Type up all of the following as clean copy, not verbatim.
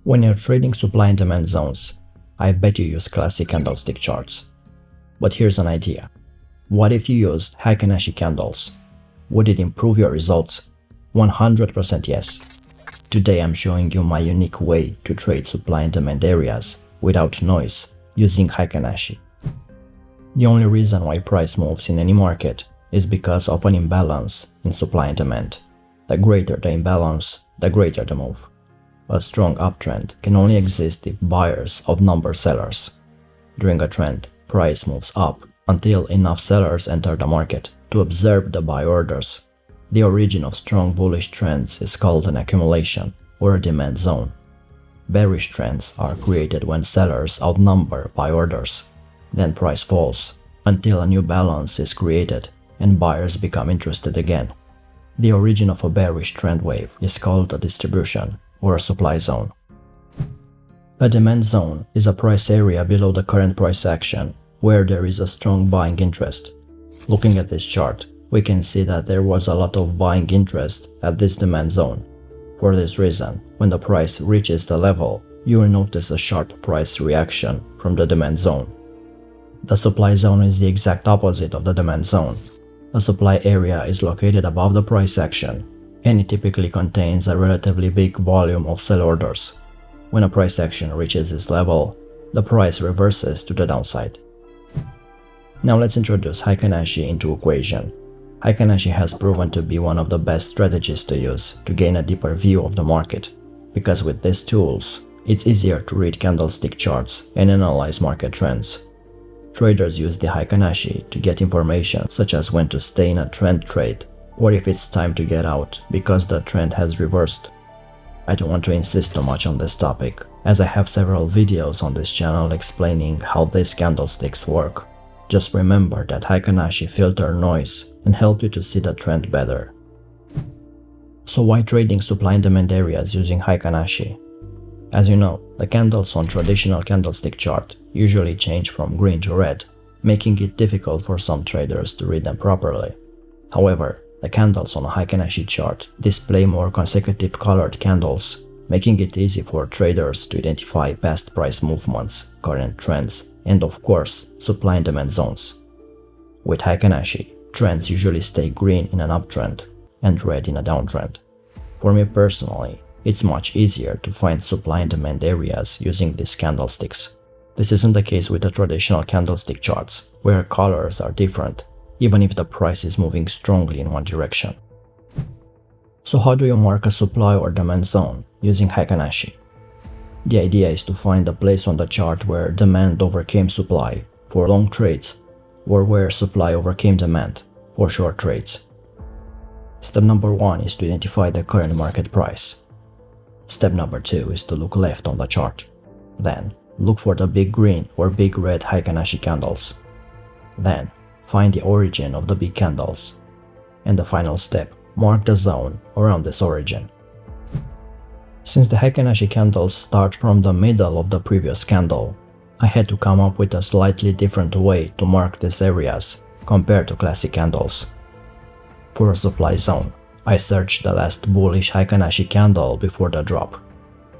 When you're trading supply and demand zones, I bet you use classic candlestick charts. But here's an idea. What if you used Heiken Ashi candles? Would it improve your results? 100% yes. Today I'm showing you my unique way to trade supply and demand areas without noise using Heiken Ashi. The only reason why price moves in any market is because of an imbalance in supply and demand. The greater the imbalance, the greater the move. A strong uptrend can only exist if buyers outnumber sellers. During a trend, price moves up until enough sellers enter the market to absorb the buy orders. The origin of strong bullish trends is called an accumulation or a demand zone. Bearish trends are created when sellers outnumber buy orders. Then price falls until a new balance is created and buyers become interested again. The origin of a bearish trend wave is called a distribution or a supply zone. A demand zone is a price area below the current price action where there is a strong buying interest. Looking at this chart, we can see that there was a lot of buying interest at this demand zone. For this reason, when the price reaches the level, you will notice a sharp price reaction from the demand zone. The supply zone is the exact opposite of the demand zone. A supply area is located above the price action, and it typically contains a relatively big volume of sell orders. When a price action reaches this level, the price reverses to the downside. Now let's introduce Heiken Ashi into equation. Heiken Ashi has proven to be one of the best strategies to use to gain a deeper view of the market, because with these tools, it's easier to read candlestick charts and analyze market trends. Traders use the Heiken Ashi to get information such as when to stay in a trend trade or if it's time to get out because the trend has reversed. I don't want to insist too much on this topic, as I have several videos on this channel explaining how these candlesticks work. Just remember that Heiken Ashi filter noise and help you to see the trend better. So why trading supply and demand areas using Heiken Ashi? As you know, the candles on traditional candlestick chart usually change from green to red, making it difficult for some traders to read them properly. However, the candles on a Heiken Ashi chart display more consecutive colored candles, making it easy for traders to identify past price movements, current trends, and of course, supply and demand zones. With Heiken Ashi, trends usually stay green in an uptrend and red in a downtrend. For me personally, it's much easier to find supply and demand areas using these candlesticks. This isn't the case with the traditional candlestick charts, where colors are different, even if the price is moving strongly in one direction. So how do you mark a supply or demand zone using Heiken Ashi? The idea is to find a place on the chart where demand overcame supply for long trades, or where supply overcame demand for short trades. Step number 1 is to identify the current market price. Step number 2 is to look left on the chart. Then, look for the big green or big red Heiken Ashi candles. Then, find the origin of the big candles. And the final step, mark the zone around this origin. Since the Heiken Ashi candles start from the middle of the previous candle, I had to come up with a slightly different way to mark these areas compared to classic candles. For a supply zone, I searched the last bullish Heiken Ashi candle before the drop.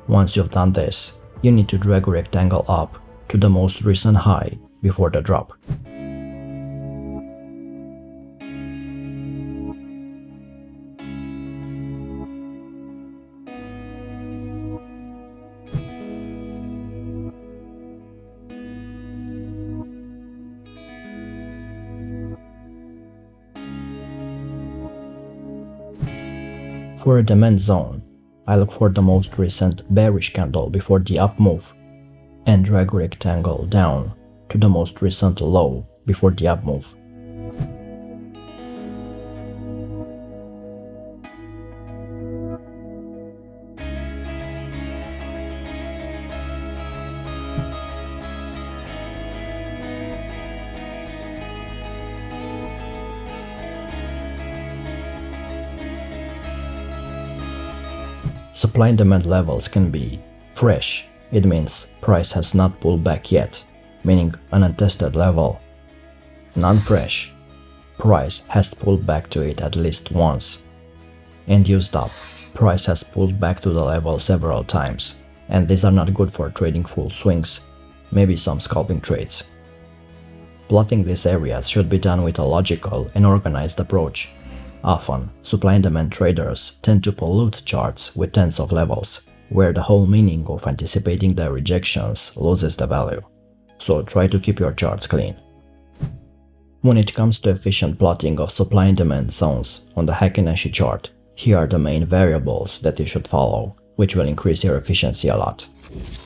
Once you've done this, you need to drag a rectangle up to the most recent high before the drop. For a demand zone, I look for the most recent bearish candle before the up move and drag a rectangle down to the most recent low before the up move. Supply and demand levels can be fresh, it means price has not pulled back yet, meaning an untested level. Non-fresh, price has pulled back to it at least once. And used up, price has pulled back to the level several times, and these are not good for trading full swings, maybe some scalping trades. Plotting these areas should be done with a logical and organized approach. Often, supply and demand traders tend to pollute charts with tens of levels, where the whole meaning of anticipating the rejections loses the value. So try to keep your charts clean. When it comes to efficient plotting of supply and demand zones on the Heiken Ashi chart, here are the main variables that you should follow, which will increase your efficiency a lot.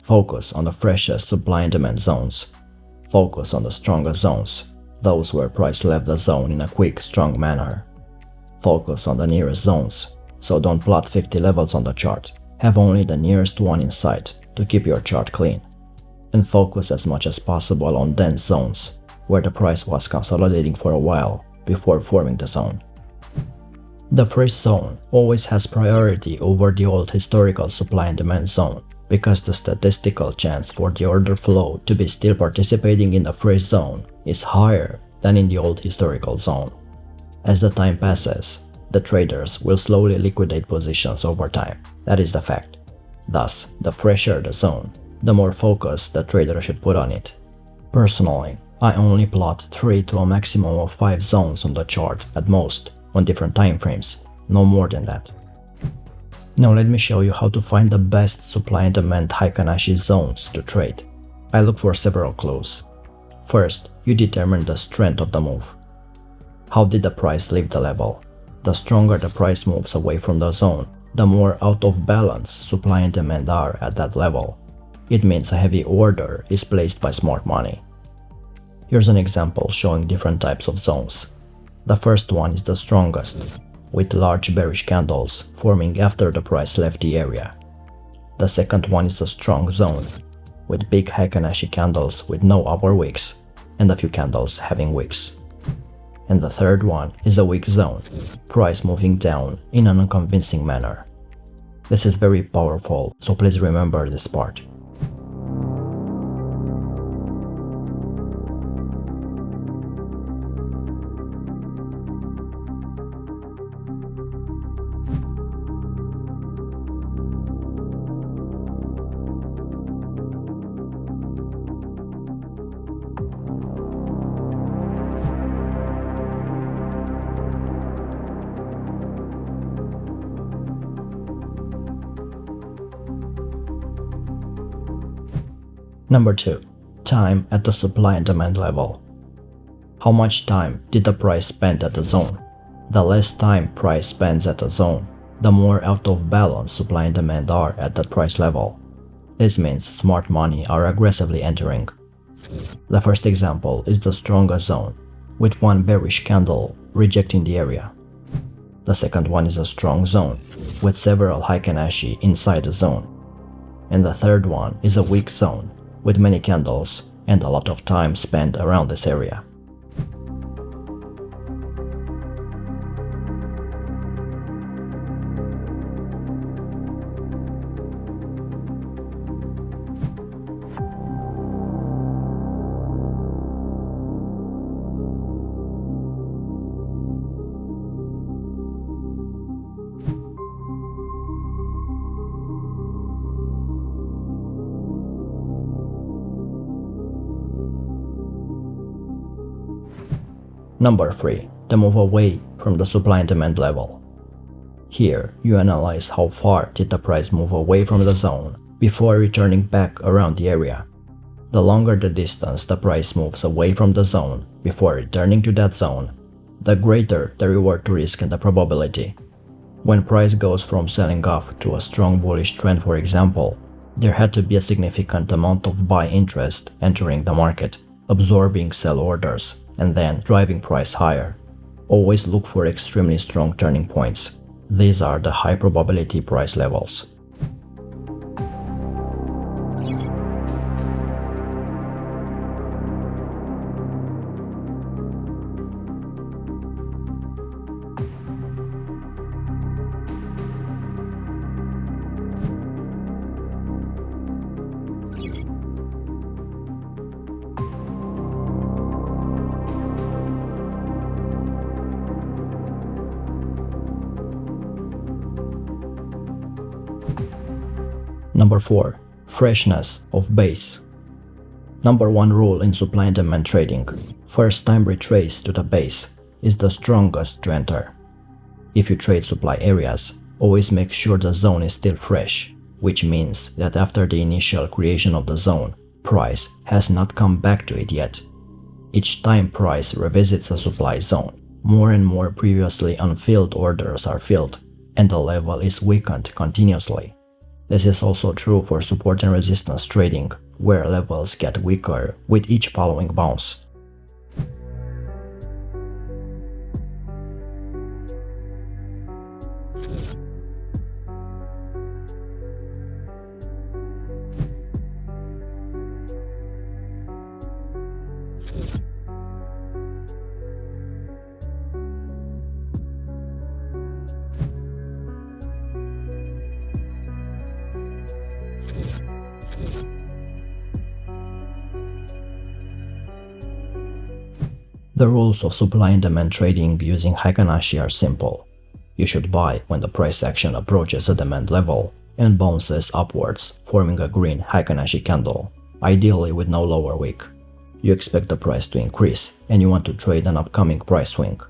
Focus on the freshest supply and demand zones. Focus on the strongest zones, those where price left the zone in a quick, strong manner. Focus on the nearest zones, so don't plot 50 levels on the chart. Have only the nearest one in sight to keep your chart clean. And focus as much as possible on dense zones, where the price was consolidating for a while before forming the zone. The fresh zone always has priority over the old historical supply and demand zone, because the statistical chance for the order flow to be still participating in the fresh zone is higher than in the old historical zone. As the time passes, the traders will slowly liquidate positions over time. That is the fact. Thus, the fresher the zone, the more focus the trader should put on it. Personally, I only plot 3 to a maximum of 5 zones on the chart at most on different time frames, no more than that. Now let me show you how to find the best supply and demand Heiken Ashi zones to trade. I look for several clues. First, you determine the strength of the move. How did the price leave the level? The stronger the price moves away from the zone, the more out of balance supply and demand are at that level. It means a heavy order is placed by smart money. Here's an example showing different types of zones. The first one is the strongest, with large bearish candles forming after the price left the area. The second one is a strong zone, with big Heiken Ashi candles with no upper wicks, and a few candles having wicks. And the third one is a weak zone, price moving down in an unconvincing manner. This is very powerful, so please remember this part. Number 2. Time at the supply and demand level. How much time did the price spend at the zone? The less time price spends at the zone, the more out of balance supply and demand are at that price level. This means smart money are aggressively entering. The first example is the strongest zone, with one bearish candle rejecting the area. The second one is a strong zone, with several Heiken Ashi inside the zone. And the third one is a weak zone, with many candles and a lot of time spent around this area. Number 3. The move away from the supply and demand level. Here, you analyze how far did the price move away from the zone before returning back around the area. The longer the distance the price moves away from the zone before returning to that zone, the greater the reward to risk and the probability. When price goes from selling off to a strong bullish trend, for example, there had to be a significant amount of buy interest entering the market, absorbing sell orders, and then driving price higher. Always look for extremely strong turning points. These are the high probability price levels. Number 4. Freshness of base. Number one rule in supply and demand trading: first time retrace to the base is the strongest to enter. If you trade supply areas, always make sure the zone is still fresh, which means that after the initial creation of the zone, price has not come back to it yet. Each time price revisits a supply zone, more and more previously unfilled orders are filled, and the level is weakened continuously. This is also true for support and resistance trading, where levels get weaker with each following bounce. The rules of supply and demand trading using Heiken Ashi are simple. You should buy when the price action approaches a demand level and bounces upwards, forming a green Heiken Ashi candle, ideally with no lower wick. You expect the price to increase and you want to trade an upcoming price swing.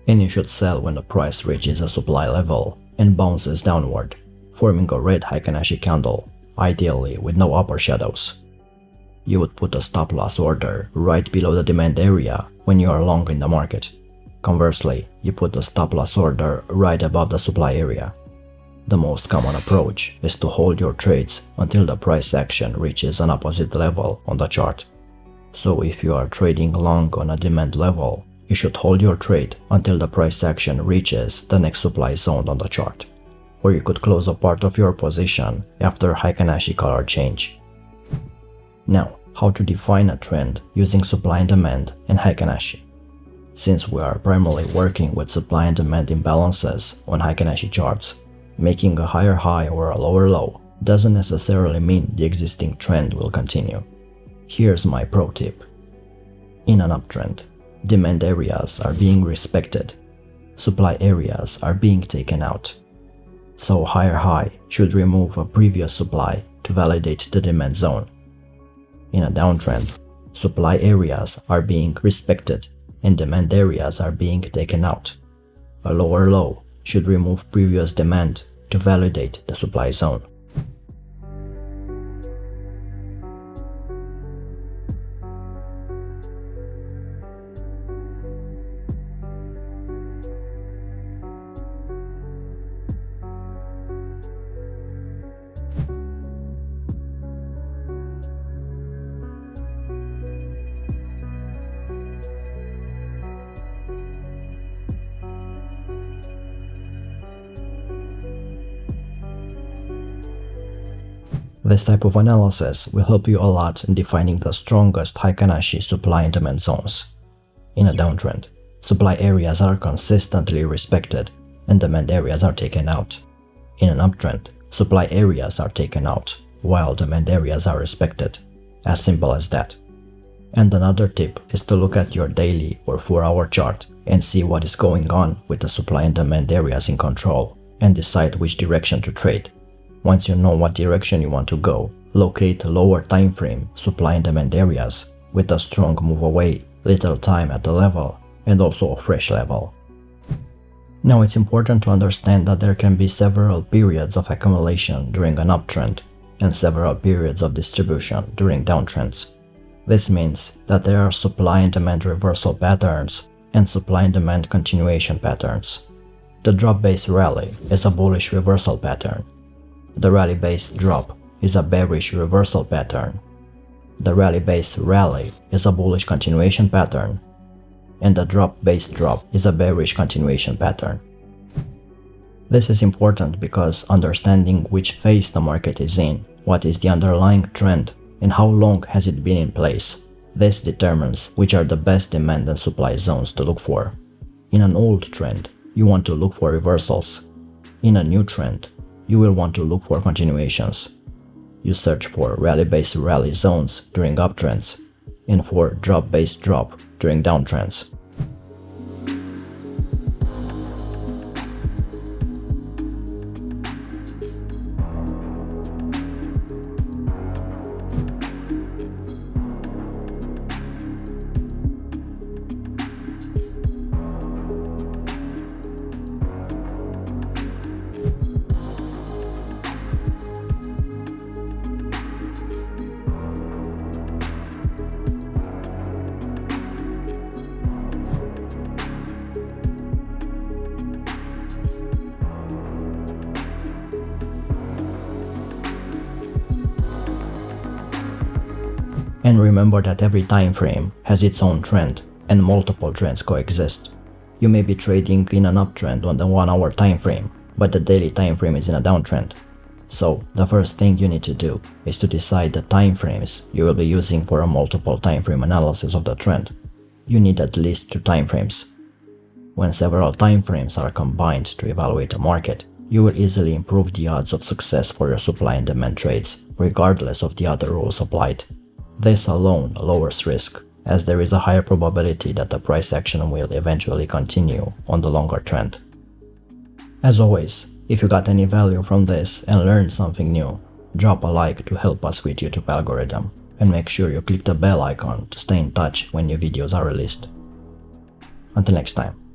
And you should sell when the price reaches a supply level and bounces downward, forming a red Heiken Ashi candle, ideally with no upper shadows. You would put a stop loss order right below the demand area when you are long in the market. Conversely, you put a stop loss order right above the supply area. The most common approach is to hold your trades until the price action reaches an opposite level on the chart. So if you are trading long on a demand level, you should hold your trade until the price action reaches the next supply zone on the chart. Or you could close a part of your position after Heiken Ashi color change. Now, how to define a trend using supply and demand and Heiken Ashi. Since we are primarily working with supply and demand imbalances on Heiken Ashi charts, making a higher high or a lower low doesn't necessarily mean the existing trend will continue. Here's my pro tip. In an uptrend, demand areas are being respected, supply areas are being taken out. So higher high should remove a previous supply to validate the demand zone. In a downtrend, supply areas are being respected and demand areas are being taken out. A lower low should remove previous demand to validate the supply zone. This type of analysis will help you a lot in defining the strongest Heiken Ashi supply and demand zones. In a downtrend, supply areas are consistently respected and demand areas are taken out. In an uptrend, supply areas are taken out while demand areas are respected. As simple as that. And another tip is to look at your daily or 4-hour chart and see what is going on with the supply and demand areas in control and decide which direction to trade. Once you know what direction you want to go, locate lower time frame supply and demand areas with a strong move away, little time at the level, and also a fresh level. Now it's important to understand that there can be several periods of accumulation during an uptrend and several periods of distribution during downtrends. This means that there are supply and demand reversal patterns and supply and demand continuation patterns. The drop-based rally is a bullish reversal pattern. The rally-based drop is a bearish reversal pattern. The rally-based rally is a bullish continuation pattern. And the drop-based drop is a bearish continuation pattern. This is important because understanding which phase the market is in, what is the underlying trend, and how long has it been in place. This determines which are the best demand and supply zones to look for. In an old trend, you want to look for reversals. In a new trend, you will want to look for continuations. You search for rally-based rally zones during uptrends and for drop-based drop during downtrends. And remember that every time frame has its own trend and multiple trends coexist. You may be trading in an uptrend on the 1 hour time frame, but the daily time frame is in a downtrend. So the first thing you need to do is to decide the time frames you will be using for a multiple time frame analysis of the trend. You need at least 2 time frames. When several time frames are combined to evaluate a market, you will easily improve the odds of success for your supply and demand trades, regardless of the other rules applied. This alone lowers risk, as there is a higher probability that the price action will eventually continue on the longer trend. As always, if you got any value from this and learned something new, drop a like to help us with YouTube algorithm, and make sure you click the bell icon to stay in touch when new videos are released. Until next time.